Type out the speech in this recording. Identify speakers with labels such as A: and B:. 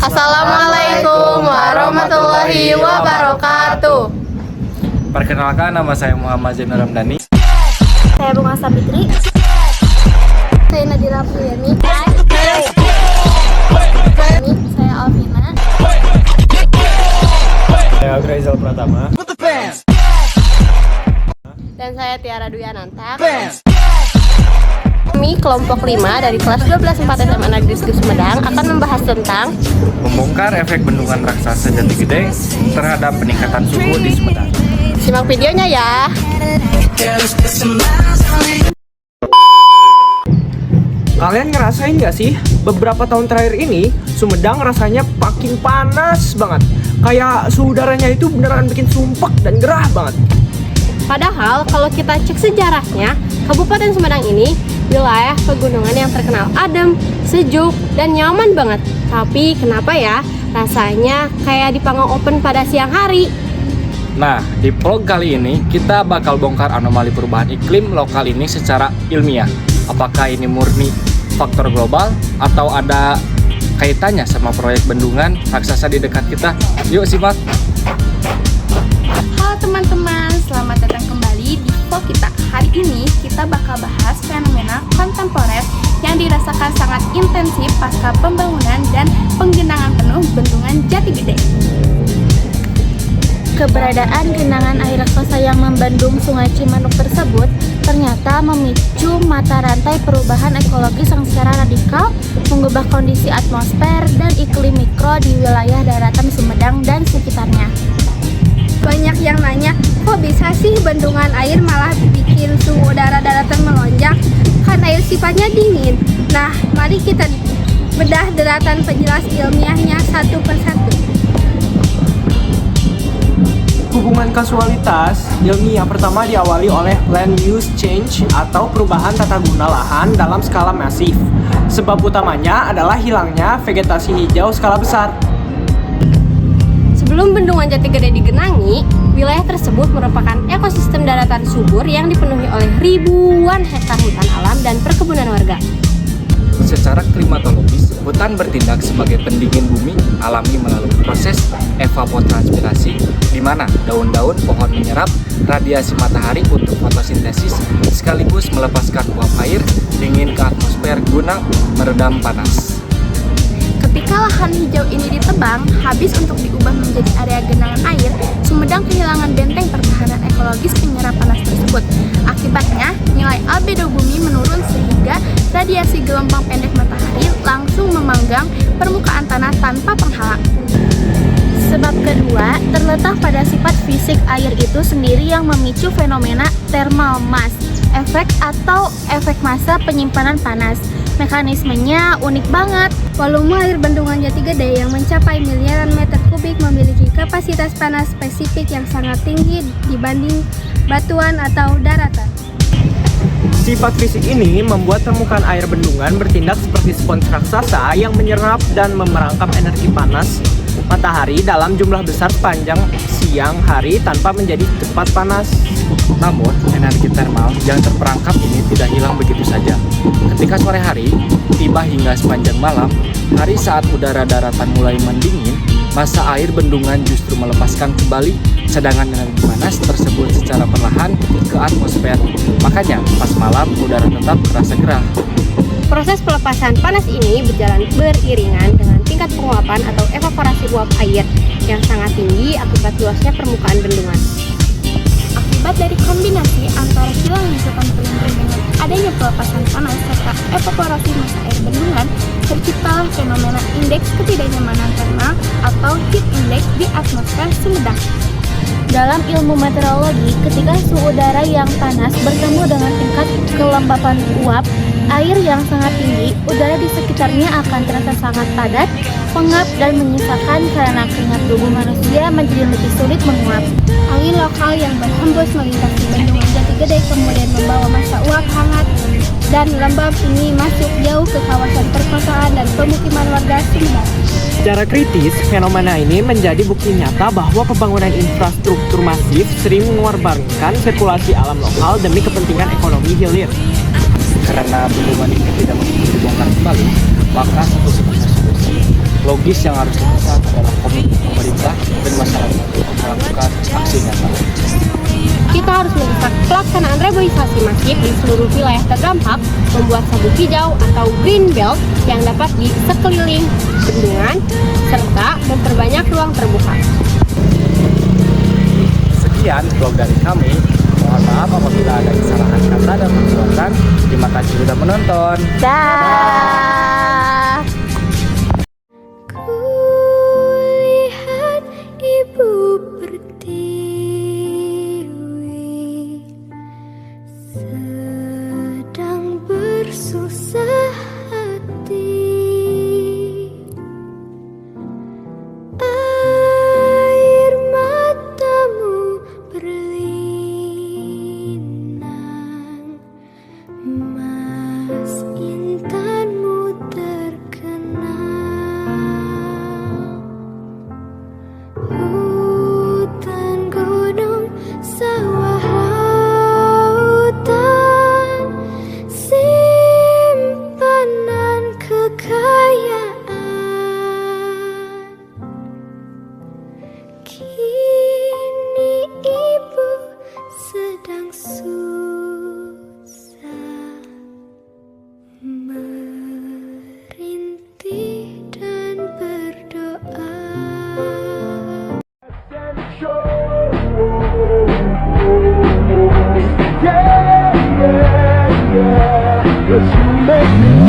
A: Assalamualaikum warahmatullahi wabarakatuh.
B: Perkenalkan, nama saya Muhammad Zainur Ramdhani.
C: Saya Bunga Sabitri. Saya Nadira Priyani. Saya Alvina.
B: Saya Graizal Pratama.
A: Dan saya Tiara Duyananta. Kami kelompok 5 dari kelas 12 4 SMA Negeri 1 Sumedang akan membahas tentang
B: Membongkar efek bendungan raksasa Jati Gede terhadap peningkatan suhu di Sumedang.
A: simak videonya ya.
D: Kalian ngerasain gak sih? Beberapa tahun terakhir ini Sumedang rasanya makin panas banget. Kayak suhu udaranya itu beneran bikin sumpek dan gerah banget.
A: Padahal kalau kita cek sejarahnya, Kabupaten Sumedang ini wilayah pegunungan yang terkenal adem, sejuk, dan nyaman banget. Tapi kenapa ya rasanya kayak di panggung open pada siang hari?
B: Nah, di vlog kali ini kita bakal bongkar anomali perubahan iklim lokal ini secara ilmiah. Apakah ini murni faktor global atau ada kaitannya sama proyek bendungan raksasa di dekat kita? Yuk simak.
C: Halo teman-teman, selamat datang kembali di vlog kita. Hari ini kita bakal bahas fenomena kontemporer yang dirasakan sangat intensif pasca pembangunan dan penggenangan penuh bendungan Jati Gede. Keberadaan genangan air raksasa yang membendung Sungai Cimanuk tersebut ternyata memicu mata rantai perubahan ekologis yang secara radikal mengubah kondisi atmosfer dan iklim mikro di wilayah daratan Sumedang dan sekitarnya. Banyak yang nanya, kok bisa sih bendungan air malah bikin suhu udara daratan melonjak? Kan air sifatnya dingin. Nah, mari kita bedah daratan penjelas ilmiahnya satu persatu.
D: Hubungan kasualitas ilmiah pertama diawali oleh land use change atau perubahan tata guna lahan dalam skala masif. Sebab utamanya adalah hilangnya vegetasi hijau skala besar.
A: Sebelum bendungan Jati Gede digenangi, wilayah tersebut merupakan ekosistem daratan subur yang dipenuhi oleh ribuan hektar hutan alam dan perkebunan warga.
B: Secara klimatologis, hutan bertindak sebagai pendingin bumi alami melalui proses evapotranspirasi, di mana daun-daun pohon menyerap radiasi matahari untuk fotosintesis sekaligus melepaskan uap air dingin ke atmosfer guna meredam panas.
C: Ketika lahan hijau ini ditebang, habis untuk diubah menjadi area genangan air, Sumedang kehilangan benteng pertahanan ekologis penyerap panas tersebut. Akibatnya, nilai albedo bumi menurun sehingga radiasi gelombang pendek matahari langsung memanggang permukaan tanah tanpa penghalang. Sebab kedua, terletak pada sifat fisik air itu sendiri yang memicu fenomena thermal mass, efek atau efek massa penyimpanan panas. Mekanismenya unik banget. Volume air bendungan Jati Gede yang mencapai miliaran meter kubik memiliki kapasitas panas spesifik yang sangat tinggi dibanding batuan atau daratan.
D: Sifat fisik ini membuat permukaan air bendungan bertindak seperti spons raksasa yang menyerap dan memerangkap energi panas matahari dalam jumlah besar sepanjang siang hari tanpa menjadi cepat panas.
B: Namun, energi termal yang terperangkap ini tidak hilang begitu saja. Ketika sore hari tiba hingga sepanjang malam hari saat udara daratan mulai mendingin, massa air bendungan justru melepaskan kembali cadangan energi panas tersebut secara perlahan ke atmosfer. Makanya, pas malam udara tetap terasa gerah.
A: Proses pelepasan panas ini berjalan beriringan dengan tingkat penguapan atau evaporasi uap air yang sangat tinggi akibat luasnya permukaan bendungan.
C: Akibat dari kombinasi antara hilangnya satuan pelindung dengan adanya pelepasan panas serta evaporasi massa air bendungan, terciptalah fenomena indeks ketidaknyamanan termal atau heat index di atmosfer Sumedang. Dalam ilmu meteorologi, ketika suhu udara yang panas bertemu dengan tingkat kelembapan uap air yang sangat tinggi, udara di sekitarnya akan terasa sangat padat, pengap, dan menyisakan karena keringat tubuh manusia menjadi lebih sulit menguap. Angin lokal yang berhembus melintasi bendungan Jati Gede kemudian membawa massa uap hangat dan lembab ini masuk jauh ke kawasan perkotaan dan pemukiman warga Sumedang.
D: Secara kritis, fenomena ini menjadi bukti nyata bahwa pembangunan infrastruktur masif sering mengorbankan sirkulasi alam lokal demi kepentingan ekonomi hilir.
B: Karena bendungan ini tidak mungkin dibongkar kembali, maka satu-satunya solusi logis yang harus dilakukan adalah komitmen pemerintah dan masyarakat untuk melakukan aksi nyata.
A: Kita harus mendesak pelaksanaan reboisasi masif di seluruh wilayah terdampak, membuat sabuk hijau atau green belt yang dapat di sekeliling bendungan, serta memperbanyak ruang terbuka.
B: Sekian vlog dari kami. Mohon maaf apabila ada kesalahan kata dan perbuatan. Terima kasih sudah menonton.
A: Dah.
C: Kulihat ibu pertiwi sedang bersusah hati. Air matamu berlinang, mas intanmu terkenal. Hutan, gunung, sawah, lautan, simpanan kekayaan. Kini ibu sedang susah merintih dan berdoa.
E: Yeah, yeah, yeah. 'Cause you make me